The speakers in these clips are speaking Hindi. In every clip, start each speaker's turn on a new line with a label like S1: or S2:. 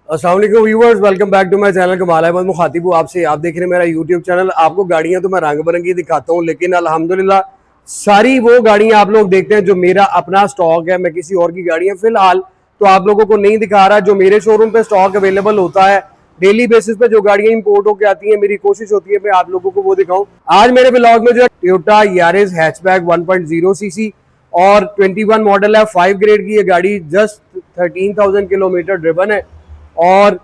S1: अस्सलाम वालेकुम viewers, welcome back to my channel Kamal Ahmed मुखातिब हूँ आपसे। आप देख रहे हैं मेरा यूट्यूब चैनल। आपको गाड़ियां तो मैं रंग बिरंगी दिखाता हूँ, लेकिन अल्हम्दुलिल्लाह सारी वो गाड़ियां आप लोग देखते हैं जो मेरा अपना स्टॉक है। मैं किसी और की गाड़ियां फिलहाल तो आप लोगों को नहीं दिखा रहा। जो मेरे शोरूम पे स्टॉक अवेलेबल होता है डेली बेसिस पे, जो गाड़ियां इंपोर्ट होकर आती हैं, मेरी कोशिश होती है मैं आप लोगों को वो दिखाऊं। आज मेरे ब्लॉग में जो है टोयोटा यारिस हैचबैक 1.0 सीसी और 21 मॉडल है, 5 ग्रेड की ये गाड़ी, जस्ट 13,000 किलोमीटर ड्रिवन है। और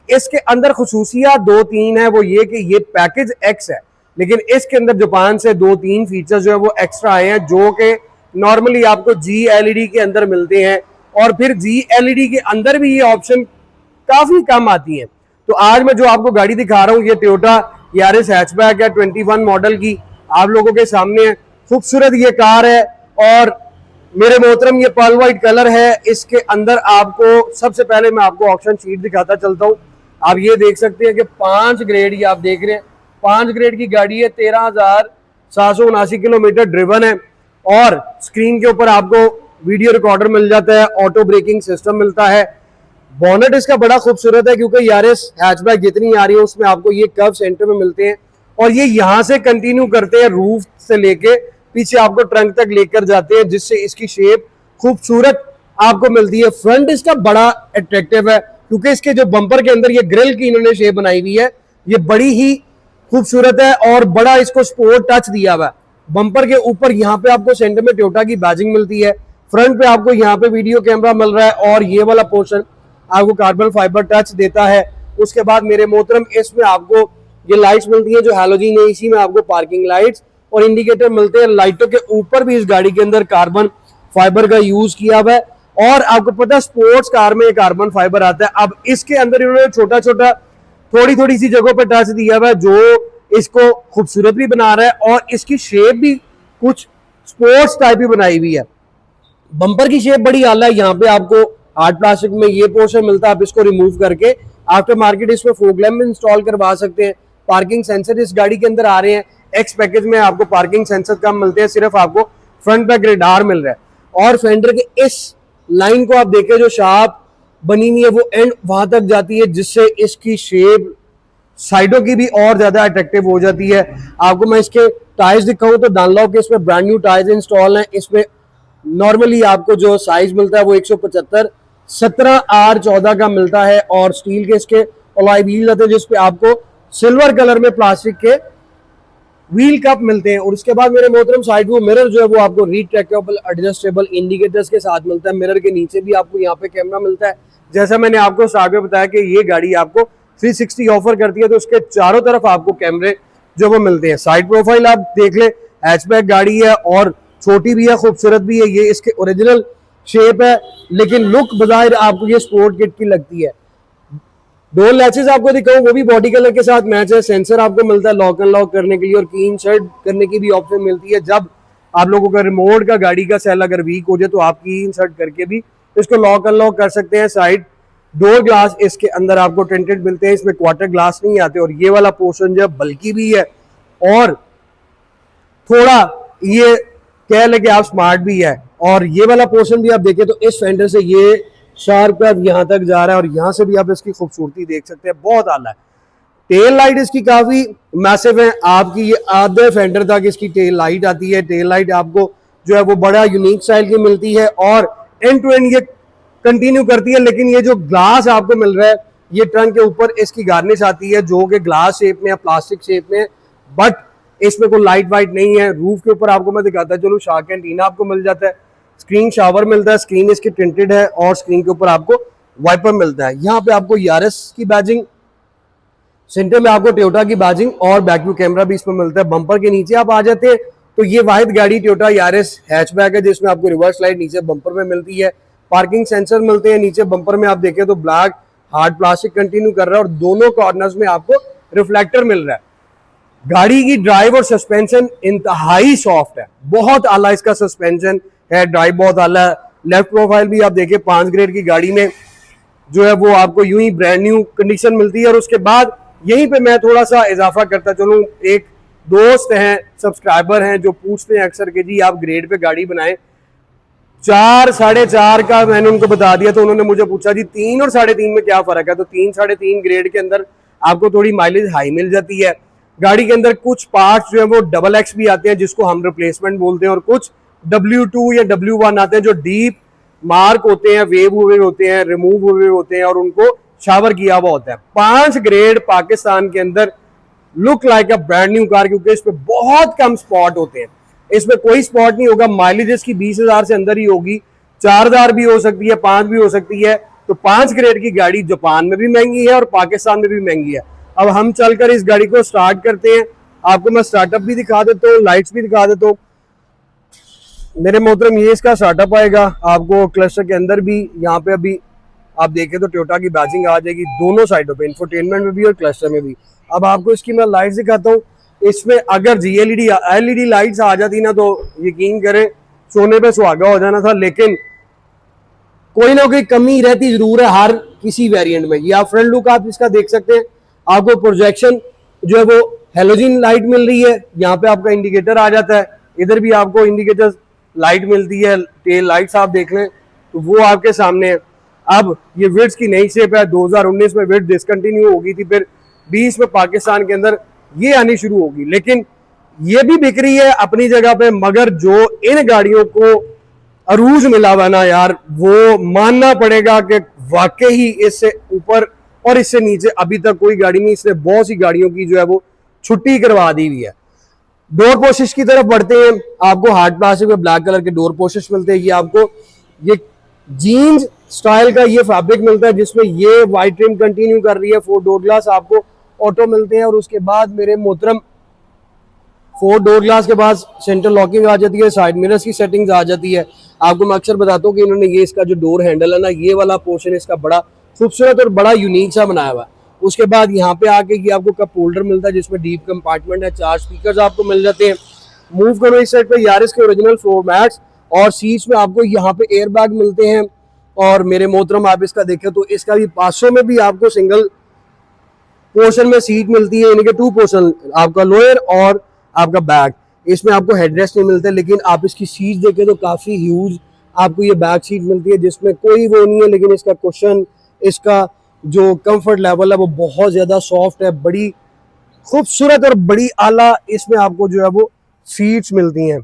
S1: इसके अंदर खसूसियात दो तीन है, वो ये कि ये पैकेज एक्स है, लेकिन इसके अंदर जापान से दो तीन फीचर्स जो है वो एक्स्ट्रा आए हैं, जो कि नॉर्मली आपको जी एलईडी के अंदर मिलते हैं। और फिर जी एलईडी के अंदर भी ये ऑप्शन काफी कम आती है। तो आज मैं जो आपको गाड़ी दिखा रहा हूँ ये टोयोटा यारिस हैचबैक है, 21 मॉडल की आप लोगों के सामने है। खूबसूरत ये कार है और मेरे मोहतरम ये पर्ल वाइट कलर है। इसके अंदर आपको सबसे पहले मैं आपको ऑप्शन शीट दिखाता चलता हूँ। आप ये देख सकते हैं कि 5 ग्रेड, ये आप देख रहे हैं 5 ग्रेड की गाड़ी है, 13,779 किलोमीटर ड्रिवन है। और स्क्रीन के ऊपर आपको वीडियो रिकॉर्डर मिल जाता है, ऑटो ब्रेकिंग सिस्टम मिलता है। बोनेट इसका बड़ा खूबसूरत है, क्योंकि यारिस हैचबैक जितनी आ रही है उसमें आपको ये कर्व सेंटर में मिलते हैं और ये यहाँ से कंटिन्यू करते हैं, रूफ से लेके पीछे आपको ट्रंक तक लेकर जाते हैं, जिससे इसकी शेप खूबसूरत आपको मिलती है। फ्रंट इसका बड़ा अट्रैक्टिव है, क्योंकि इसके जो बम्पर के अंदर ये ग्रिल की इन्होंने शेप बनाई हुई है, ये बड़ी ही खूबसूरत है और बड़ा इसको स्पोर्ट टच दिया हुआ है। बम्पर के ऊपर यहाँ पे आपको सेंटर में टोयोटा की बैजिंग मिलती है। फ्रंट पे आपको यहाँ पे वीडियो कैमरा मिल रहा है और ये वाला पोर्शन आपको कार्बन फाइबर टच देता है। उसके बाद मेरे मोहतरम इसमें आपको ये लाइट्स मिलती है जो हैलोजन है, इसी में आपको पार्किंग लाइट्स और इंडिकेटर मिलते हैं। लाइटों के ऊपर भी इस गाड़ी के अंदर कार्बन फाइबर का यूज किया हुआ है और आपको पता है स्पोर्ट्स कार में कार्बन फाइबर आता है। अब इसके अंदर इन्होंने छोटा छोटा थोड़ी थोड़ी सी जगहों पर टच दिया हुआ है, जो इसको खूबसूरत भी बना रहा है और इसकी शेप भी कुछ स्पोर्ट्स टाइप ही बनाई हुई है। बम्पर की शेप बड़ी आला है। यहाँ पे आपको हार्ड प्लास्टिक में ये पोर्शन मिलता है, आप इसको रिमूव करके आफ्टर मार्केट इसमें फॉग लैम्प इंस्टॉल करवा सकते हैं। पार्किंग सेंसर इस गाड़ी के अंदर आ रहे हैं। एक्स पैकेज में आपको पार्किंग सेंसर कम मिलते हैं, सिर्फ आपको फ्रंट पे रेडार मिल रहा है। और फेंडर के इस लाइन को आप देखें जो शार्प बनी हुई है, वो एंड वहां तक जाती है, जिससे इसकी शेप साइडों की भी और ज्यादा अट्रैक्टिव हो जाती है। आपको मैं इसके टायर्स दिखाऊं तो डनलॉप के इसमें ब्रांड न्यू टायर्स इंस्टॉल हैं। इसमें नॉर्मली आपको जो साइज मिलता है वो 175 17R14 का मिलता है और स्टील के इसके अलॉय व्हील आते हैं, जिसपे आपको सिल्वर कलर में प्लास्टिक के व्हील कप मिलते हैं। और उसके बाद मेरे मोहतरम साइड व्यू मिरर जो है वो आपको रिट्रैक्टेबल एडजस्टेबल इंडिकेटर्स के साथ मिलता है। मिरर के नीचे भी आपको यहाँ पे कैमरा मिलता है। जैसा मैंने आपको स्टार्ट में बताया कि ये गाड़ी आपको 360 ऑफर करती है, तो उसके चारों तरफ आपको कैमरे जो वो मिलते हैं। साइड प्रोफाइल आप देख ले, हैचबैक गाड़ी है और छोटी भी है, खूबसूरत भी है। ये इसके ओरिजिनल शेप है, लेकिन लुक बजाय आपको ये स्पोर्ट किट की लगती है। डोर लैचेस आपको दिखाऊं, वो भी बॉडी कलर के साथ मैच है। सेंसर आपको मिलता है लॉक अनलॉक करने के लिए और की इंसर्ट करने की भी ऑप्शन मिलती है। जब आप लोगों का रिमोट का गाड़ी का सेल अगर वीक हो जाए तो आप की इंसर्ट करके भी इसको लॉक अनलॉक कर सकते हैं। साइड डोर ग्लास इसके अंदर आपको टिंटेड मिलते हैं, इसमें क्वार्टर ग्लास नहीं आते। और ये वाला पोर्शन जो बल्कि भी है और थोड़ा ये कह ले कि आप स्मार्ट भी है। और ये वाला पोर्शन भी आप देखें तो इस फेंडर से ये शार्प कर्व यहाँ तक जा रहा है और यहाँ से भी आप इसकी खूबसूरती देख सकते हैं, बहुत आला है। टेल लाइट इसकी काफी मैसिव है, आपकी ये आधे फेंडर तक इसकी टेल लाइट आती है। टेल लाइट आपको जो है वो बड़ा यूनिक स्टाइल की मिलती है और एंड टू एंड ये कंटिन्यू करती है। लेकिन ये जो ग्लास आपको मिल रहा है, ये ट्रंक के ऊपर इसकी गार्निश आती है जो कि ग्लास शेप में या प्लास्टिक शेप में, बट इसमें कोई लाइट वाइट नहीं है। रूफ के ऊपर आपको मैं दिखाता चलो, शार्क एंटीना आपको मिल जाता है, स्क्रीन शावर मिलता है, स्क्रीन इसकी टिंटेड है और स्क्रीन के ऊपर आपको वाइपर मिलता है। यहाँ पे आपको यारिस की बैजिंग, सेंटर में आपको टोयोटा की बैजिंग और बैक व्यू कैमरा भी इसमें मिलता है। बम्पर के नीचे आप आ जाते हैं तो ये वाहिद गाड़ी टोयोटा यारिस हैचबैक है जिसमें आपको रिवर्स लाइट नीचे बम्पर में मिलती है। पार्किंग सेंसर मिलते हैं नीचे बम्पर में, आप देखें तो ब्लैक हार्ड प्लास्टिक कंटिन्यू कर रहा है और दोनों कॉर्नर्स में आपको रिफ्लेक्टर मिल रहा है। गाड़ी की ड्राइव और सस्पेंशन इंतहाई सॉफ्ट है, बहुत आला इसका सस्पेंशन है, ड्राइव बहुत आला है। लेफ्ट प्रोफाइल भी आप देखें 5 ग्रेड की गाड़ी में जो है वो आपको यूं ही ब्रांड न्यू कंडीशन मिलती है। और उसके बाद यहीं पे मैं थोड़ा सा इजाफा करता चलूं, एक दोस्त हैं, सब्सक्राइबर हैं जो पूछते हैं अक्सर कि जी आप ग्रेड पे गाड़ी बनाएं, 4 4.5 का मैंने उनको बता दिया, तो उन्होंने मुझे पूछा जी 3 और 3.5 में क्या फर्क है। तो 3 3.5 ग्रेड के अंदर आपको थोड़ी माइलेज हाई मिल जाती है। गाड़ी के अंदर कुछ पार्ट्स जो है वो डबल एक्स भी आते हैं, जिसको हम रिप्लेसमेंट बोलते हैं, और कुछ W2 या W1 आते हैं जो डीप मार्क होते हैं, वेव हुए होते हैं, रिमूव हुए होते हैं और उनको शावर किया हुआ होता है। 5 ग्रेड पाकिस्तान के अंदर look like a brand new car, क्योंकि इस पे बहुत कम स्पॉट होते हैं। इसमें कोई स्पॉट नहीं होगा। माइलेज इसकी 20,000 से अंदर ही होगी, 4,000 भी हो सकती है, 5 भी हो सकती है। तो 5 ग्रेड की गाड़ी जापान में भी महंगी है और पाकिस्तान में भी महंगी है। अब हम चलकर इस गाड़ी को स्टार्ट करते हैं। आपको मैं स्टार्टअप भी दिखा देता हूँ, लाइट्स भी दिखा देता हूँ। मेरे मोहतरम ये इसका स्टार्टअप आएगा। आपको क्लस्टर के अंदर भी यहाँ पे अभी आप देखें तो टोयोटा की बैजिंग आ जाएगी दोनों साइडों पे, इंफोटेनमेंट में भी और क्लस्टर में भी। अब आपको इसकी मैं लाइट्स दिखाता हूँ। इसमें अगर एलईडी लाइट्स आ जाती ना तो यकीन करें सोने पे सुहागा हो जाना था, लेकिन कोई ना कोई कमी रहती जरूर है हर किसी वेरिएंट में। ये आप फ्रंट लुक आप इसका देख सकते हैं। आपको प्रोजेक्शन जो है वो हेलोजन लाइट मिल रही है। यहाँ पे आपका इंडिकेटर आ जाता है, इधर भी आपको इंडिकेटर लाइट मिलती है। टेल लाइट्स आप देख लें तो वो आपके सामने है। अब ये विड्थ की नई शेप है। 2019 में विड्थ डिसकंटिन्यू होगी थी, फिर 20 में पाकिस्तान के अंदर ये आनी शुरू होगी। लेकिन ये भी बिक रही है अपनी जगह पे, मगर जो इन गाड़ियों को अरूज मिला हुआ ना यार, वो मानना पड़ेगा कि वाकई ही इससे ऊपर और इससे नीचे अभी तक कोई गाड़ी नहीं। इसने बहुत सी गाड़ियों की जो है वो छुट्टी करवा दी हुई है। डोर पोस्टिश की तरफ बढ़ते हैं। आपको हार्ड प्लास्टिक में ब्लैक कलर के डोर पोस्टिश मिलते हैं। ये आपको ये जीन्स स्टाइल का ये फैब्रिक मिलता है, जिसमें ये वाइट ट्रिम कंटिन्यू कर रही है। 4 डोर ग्लास आपको ऑटो मिलते हैं, और उसके बाद मेरे मोहतरम 4 डोर ग्लास के बाद सेंटर लॉकिंग आ जाती है, साइड मिरर्स की सेटिंग्स आ जाती है। आपको मैं अक्सर बताता हूँ कि इन्होंने ये इसका जो डोर हैंडल है ना, ये वाला पोर्शन इसका बड़ा खूबसूरत और बड़ा यूनिक सा बनाया हुआ है। उसके बाद यहाँ पे आके ये आपको कप होल्डर मिलता है, जिसमें डीप कंपार्टमेंट है। 4 स्पीकर्स आपको मिल जाते हैं। मूव करो इस साइड पे, यारिस के ओरिजिनल फ्लोर मैट्स और सीट्स में आपको यहाँ पे एयर बैग मिलते हैं। और मेरे मोहतरम आप इसका देखें तो इसका भी 500 में भी आपको सिंगल पोर्शन में सीट मिलती है, यानी कि 2 पोर्शन, आपका लोअर और आपका बैक। इसमें आपको हेडरेस्ट नहीं मिलता, लेकिन आप इसकी सीट देखें तो काफ़ी ह्यूज आपको ये बैक सीट मिलती है, जिसमें कोई वो नहीं है। लेकिन इसका कुशन, इसका जो कंफर्ट लेवल है वो बहुत ज़्यादा सॉफ्ट है, बड़ी खूबसूरत और बड़ी आला इसमें आपको जो है वो सीट्स मिलती हैं।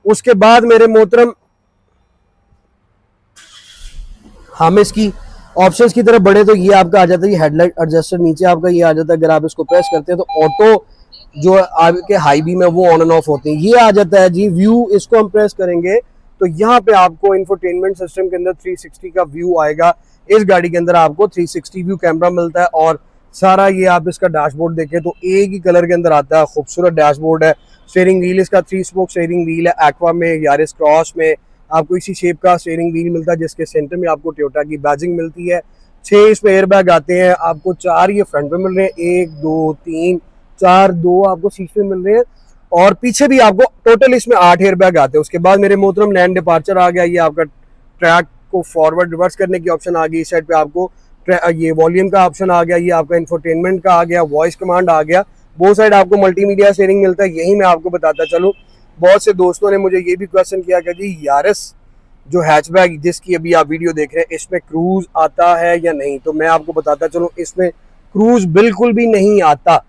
S1: उसके बाद मेरे मोहतरम हम इसकी ऑप्शंस की तरफ बढ़े तो ये आपका आ जाता है हेडलाइट एडजस्टर, नीचे आपका ये आ जाता है। अगर आप इसको प्रेस करते हैं तो ऑटो जो आपके हाई बीम है वो ऑन एंड ऑफ होते हैं, ये आ जाता है जी। व्यू इसको हम प्रेस करेंगे तो यहाँ पे आपको इंफोटेनमेंट सिस्टम के अंदर 360 का व्यू आएगा। इस गाड़ी के अंदर आपको 360 व्यू कैमरा मिलता है, और सारा ये आप इसका डैशबोर्ड देखें तो एक ही कलर के अंदर आता है, खूबसूरत डैशबोर्ड है। स्टीयरिंग व्हील इसका 3 स्पोक स्टीयरिंग व्हील है। एक्वा में, यारिस क्रॉस में आपको इसी शेप का स्टीयरिंग व्हील मिलता है, जिसके सेंटर में आपको टोयोटा की बैजिंग मिलती है। 6 इसमें एयर बैग आते हैं आपको, 4 ये फ्रंट में मिल रहे हैं, 1 2 3 4, 2 आपको सीट पे मिल रहे हैं, और पीछे भी आपको टोटल इसमें 8 एयर बैग आते हैं। उसके बाद मेरे मोहतरम लैंड डिपार्चर आ गया। ये आपका ट्रैक को फॉरवर्ड रिवर्स करने की ऑप्शन आ गई। इस साइड पे आपको ये वॉल्यूम का ऑप्शन आ गया, ये आपका इंफोटेनमेंट का आ गया, वॉइस कमांड आ गया। वो साइड आपको मल्टीमीडिया शेयरिंग मिलता है। यही मैं आपको बताता चलूँ, बहुत से दोस्तों ने मुझे ये भी क्वेश्चन किया कि जी यारिस जो हैचबैक जिसकी अभी आप वीडियो देख रहे हैं, इसमें क्रूज आता है या नहीं। तो मैं आपको बताता चलूँ, इसमें क्रूज बिल्कुल भी नहीं आता।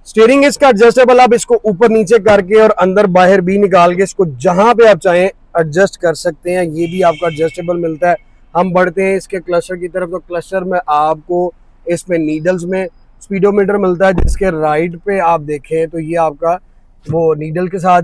S1: स्टीयरिंग इसका एडजस्टेबल, आप इसको ऊपर नीचे करके और अंदर बाहर भी निकाल के इसको जहां पे आप चाहें एडजस्ट कर सकते हैं। ये भी आपका एडजस्टेबल मिलता है। हम बढ़ते हैं इसके क्लस्टर की तरफ, तो क्लस्टर में आपको इसमें नीडल्स में स्पीडोमीटर मिलता है, जिसके राइट पे आप देखें तो ये आपका वो नीडल के साथ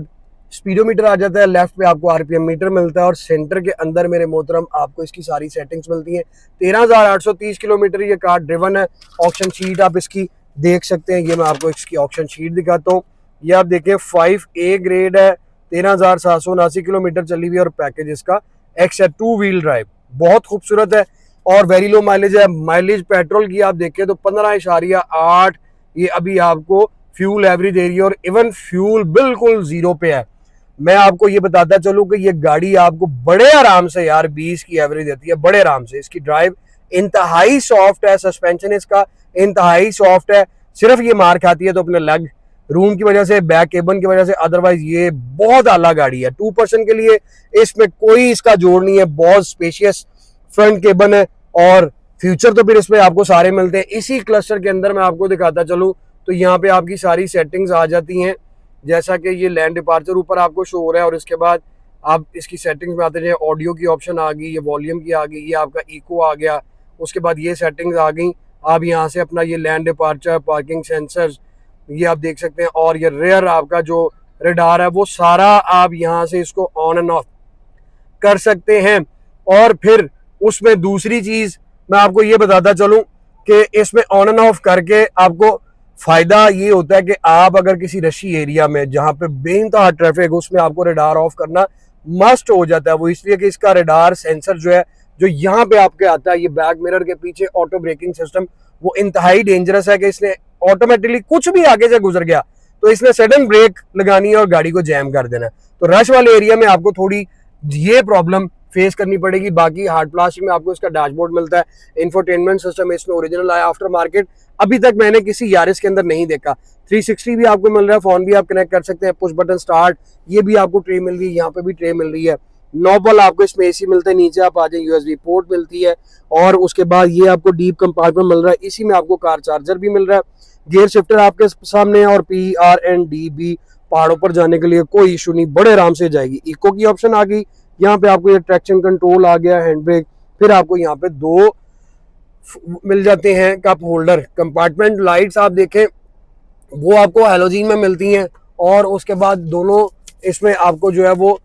S1: स्पीडोमीटर आ जाता है। लेफ्ट पे आपको आरपीएम मीटर मिलता है, और सेंटर के अंदर मेरे मोहतरम आपको इसकी सारी सेटिंग्स मिलती हैं। 13,830 किलोमीटर ये कार ड्रिवन है। ऑप्शन शीट आप इसकी देख सकते हैं। ये मैं आपको इसकी ऑप्शन शीट दिखाता हूँ। ये आप देखें 5A ग्रेड है, 13,779 किलोमीटर चली हुई है, और पैकेज इसका एक्स है, 2 व्हील ड्राइव, बहुत खूबसूरत है और वेरी लो माइलेज है। माइलेज पेट्रोल की आप देखें तो 15.8 ये अभी आपको फ्यूल एवरेज दे रही है, और इवन फ्यूल बिल्कुल 0 पे है। मैं आपको ये बताता चलूँ कि ये गाड़ी आपको बड़े आराम से यार 20 की एवरेज देती है, बड़े आराम से। इसकी ड्राइव इंतहाई सॉफ्ट है, सस्पेंशन इसका इंतहाई सॉफ्ट है। सिर्फ ये मार खाती है तो अपने लेग रूम की वजह से, बैक केबन की वजह से। अदरवाइज ये बहुत आला गाड़ी है 2 पर्सन के लिए, इसमें कोई इसका जोड़ नहीं है। बहुत स्पेशियस फ्रंट केबन है और फ्यूचर तो फिर इसमें आपको सारे मिलते हैं। इसी क्लस्टर के अंदर मैं आपको दिखाता चलूँ तो यहाँ पे आपकी सारी सेटिंग्स आ जाती हैं, जैसा कि ये लैंड डिपार्चर ऊपर आपको शो हो रहा है और इसके बाद आप इसकी सेटिंग्स में आते हैं। ऑडियो की ऑप्शन आ गई, ये वॉल्यूम की आ गई, ये आपका इको आ गया, उसके बाद ये सेटिंग्स आ गई। आप यहाँ से अपना ये लैंड डिपार्चर, पार्किंग सेंसर्स ये आप देख सकते हैं, और ये रेयर आपका जो रडार है वो सारा आप यहाँ से इसको ऑन एंड ऑफ कर सकते हैं। और फिर उसमें दूसरी चीज मैं आपको ये बताता चलूं कि इसमें ऑन एंड ऑफ करके आपको फायदा ये होता है कि आप अगर किसी रशी एरिया में जहां पे बेइंतहा ट्रैफिक, उसमें आपको रडार ऑफ करना मस्ट हो जाता है। वो इसलिए कि इसका रडार सेंसर जो है, जो यहाँ पे आपके आता है, ये बैक मिरर के पीछे ऑटो ब्रेकिंग सिस्टम, वो इंतहाई डेंजरस है कि इसने ऑटोमेटिकली कुछ भी आगे से गुजर गया तो इसने सडन ब्रेक लगानी है और गाड़ी को जैम कर देना है। तो रश वाले एरिया में आपको थोड़ी ये प्रॉब्लम फेस करनी पड़ेगी। बाकी हार्ड प्लास्टिक में आपको इसका डैशबोर्ड मिलता है, इंफोटेनमेंट सिस्टम इसमें ओरिजिनल आया, आफ्टर मार्केट अभी तक मैंने किसी यारिस के अंदर नहीं देखा। 360 भी आपको मिल रहा है, फोन भी आप कनेक्ट कर सकते हैं, पुश बटन स्टार्ट, ये भी आपको ट्रे मिल रही है, यहाँ पे भी ट्रे मिल रही है। नॉबल आपको इसमें एसी मिलते हैं, नीचे आप आ जाए यूएसबी पोर्ट मिलती है, और उसके बाद ये आपको डीप कंपार्टमेंट मिल रहा है, इसी में आपको कार चार्जर भी मिल रहा है। गियर शिफ्टर आपके सामने है और PRNDB पहाड़ों पर जाने के लिए कोई इशू नहीं, बड़े आराम से जाएगी। इको की ऑप्शन आ गई, यहाँ पे आपको ये ट्रैक्शन कंट्रोल आ गया, हैंड ब्रेक, फिर आपको यहाँ पे 2 मिल जाते हैं कप होल्डर। कंपार्टमेंट लाइट्स आप देखें वो आपको हैलोजन में मिलती हैं, और उसके बाद दोनों इसमें आपको जो है वो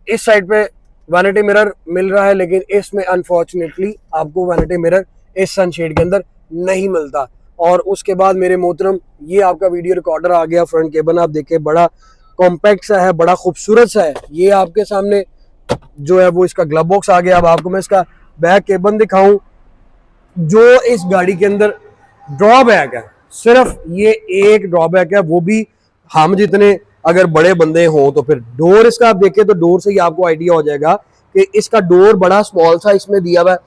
S1: इस साइड पे वैनिटी मिरर मिल रहा है, लेकिन इसमें अनफॉर्चुनेटली आपको वैनिटी मिरर इस सनशेड के अंदर नहीं मिलता। और उसके बाद मेरे मोहतरम ये आपका वीडियो रिकॉर्डर आ गया, फ्रंट केबन आप देखें बड़ा कॉम्पैक्ट सा है, बड़ा खूबसूरत सा है। ये आपके सामने जो है वो इसका ग्लव बॉक्स आ गया। अब आपको मैं इसका बैक केबन दिखाऊं, जो इस गाड़ी के अंदर ड्रॉबैक है, सिर्फ ये एक ड्रॉबैक है, वो भी हम जितने अगर बड़े बंदे हों तो फिर डोर इसका आप देखें तो डोर से ही आपको आइडिया हो जाएगा कि इसका डोर बड़ा स्मॉल सा इसमें दिया हुआ है,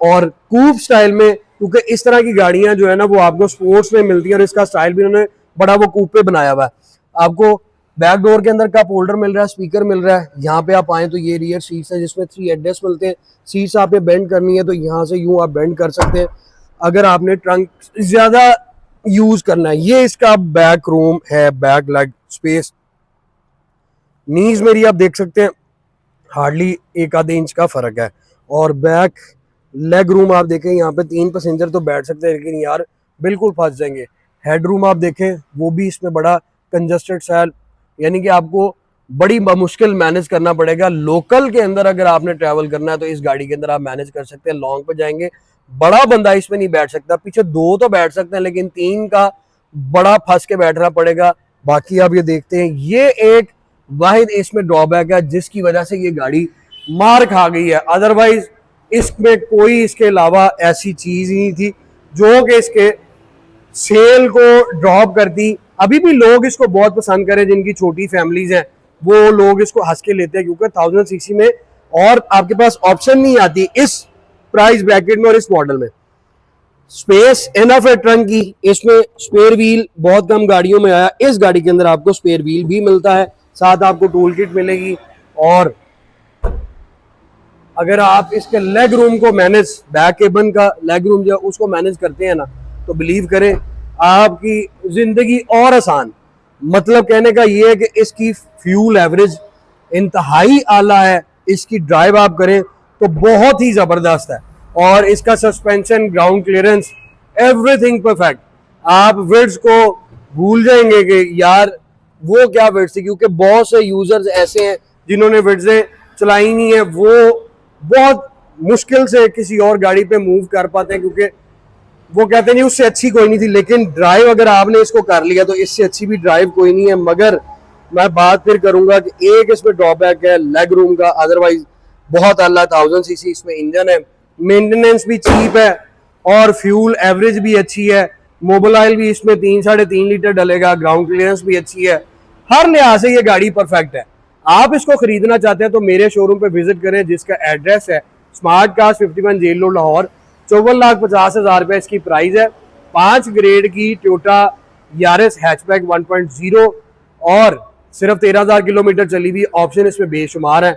S1: और कूप स्टाइल में, क्योंकि इस तरह की गाड़ियां जो है ना वो आपको स्पोर्ट्स में मिलती है, और इसका स्टाइल भी उन्होंने बड़ा वो कूप पे बनाया हुआ है। आपको बैक डोर के अंदर कप होल्डर मिल रहा है, स्पीकर मिल रहा है। यहाँ पे आप आए तो ये रियर सीट्स है जिसमें 3 एडजस्ट मिलते हैं। सीट्स आपने बेंड करनी है तो यहाँ से यूं आप बेंड कर सकते हैं, अगर आपने ट्रंक ज्यादा यूज करना है। ये इसका बैक रूम है, बैक लेग स्पेस। नीज मेरी आप देख सकते हैं हार्डली 1 आधे इंच का फर्क है, और बैक लेग रूम आप देखें यहाँ पे 3 पैसेंजर तो बैठ सकते हैं, लेकिन यार बिल्कुल फंस जाएंगे। हेड रूम आप देखें वो भी इसमें बड़ा कंजस्टेड सा, यानी कि आपको बड़ी मुश्किल मैनेज करना पड़ेगा। लोकल के अंदर अगर आपने ट्रैवल करना है तो इस गाड़ी के अंदर आप मैनेज कर सकते हैं। लॉन्ग पे जाएंगे बड़ा बंदा इसमें नहीं बैठ सकता, पीछे 2 तो बैठ सकते हैं, लेकिन 3 का बड़ा फंस के बैठना पड़ेगा। बाकी आप ये देखते हैं, ये एक वाहिद इसमें ड्रॉबैक है जिसकी वजह से ये गाड़ी मार खा गई है। अदरवाइज इसमें कोई इसके अलावा ऐसी चीज ही नहीं थी जो कि इसके सेल को ड्रॉप करती। अभी भी लोग इसको बहुत पसंद करें, जिनकी छोटी फैमिलीज हैं वो लोग इसको हंस के लेते हैं, क्योंकि 1000 सीसी में और आपके पास ऑप्शन नहीं आती इस प्राइस ब्रैकेट में और इस मॉडल में। स्पेस एनफ है ट्रंक की, इसमें स्पेयर व्हील बहुत कम गाड़ियों में आया, इस गाड़ी के अंदर आपको स्पेयर व्हील भी मिलता है, साथ आपको टूल किट मिलेगी। और अगर आप इसके लेग रूम को मैनेज, बैक केबन का लेग रूम जो उसको मैनेज करते हैं ना, तो बिलीव करें आपकी जिंदगी और आसान। मतलब कहने का ये है कि इसकी फ्यूल एवरेज इंतहाई आला है, इसकी ड्राइव आप करें तो बहुत ही जबरदस्त है, और इसका suspension, ground clearance, everything perfect. आप विड्स को भूल जाएंगे कि यार वो क्या विड्स थी, क्योंकि बहुत से यूजर्स ऐसे हैं जिन्होंने विड्सें चलाई नहीं है, वो बहुत मुश्किल से किसी और गाड़ी पे मूव कर पाते हैं, क्योंकि वो कहते नहीं उससे अच्छी कोई नहीं थी। लेकिन ड्राइव अगर आपने इसको कर लिया तो इससे अच्छी भी ड्राइव कोई नहीं है। मगर मैं बात फिर करूंगा कि एक इसमें ड्रॉबैक है लेग रूम का, अदरवाइज बहुत अल्लाह 1000 सीसी इसमें इंजन है, मेंटेनेंस भी चीप है, और फ्यूल एवरेज भी अच्छी है। मोबाइल भी इसमें 3-3.5 लीटर डलेगा, ग्राउंड क्लियरेंस भी अच्छी है, हर लिहाज से ये गाड़ी परफेक्ट है। आप इसको खरीदना चाहते हैं तो मेरे शोरूम पे विजिट करें, जिसका एड्रेस है Smart Cars 51 Jail Road Lahore. 54,50,000 रुपए इसकी प्राइस है। 5 ग्रेड की टोयोटा यारिस हैचबैक 1.0 और सिर्फ 13,000 किलोमीटर चली हुई। ऑप्शन इसमें बेशुमार हैं,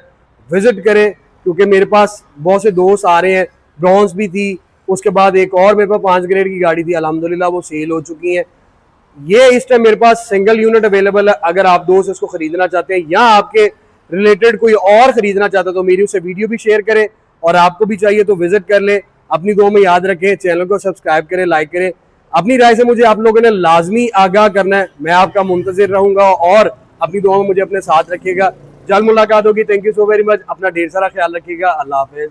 S1: विजिट करें क्योंकि मेरे पास बहुत से दोस्त आ रहे हैं। ब्रॉन्ज भी थी, उसके बाद एक और मेरे पास 5 ग्रेड की गाड़ी थी, अल्हम्दुलिल्लाह वो सेल हो चुकी हैं। ये इस टाइम मेरे पास सिंगल यूनिट अवेलेबल है। अगर आप दोस्त इसको खरीदना चाहते हैं या आपके रिलेटेड कोई और खरीदना चाहता है तो मेरी उससे वीडियो भी शेयर करें, और आपको भी चाहिए तो विजिट कर ले। अपनी दुआ में याद रखें, चैनल को सब्सक्राइब करें, लाइक करें। अपनी राय से मुझे आप लोगों ने लाजमी आगाह करना है, मैं आपका मुंतजिर रहूंगा, और अपनी दुआ में मुझे अपने साथ रखिएगा। जल्द मुलाकात होगी। Thank you so very much. अपना ढेर सारा ख्याल रखिएगा। अल्लाह हाफिज।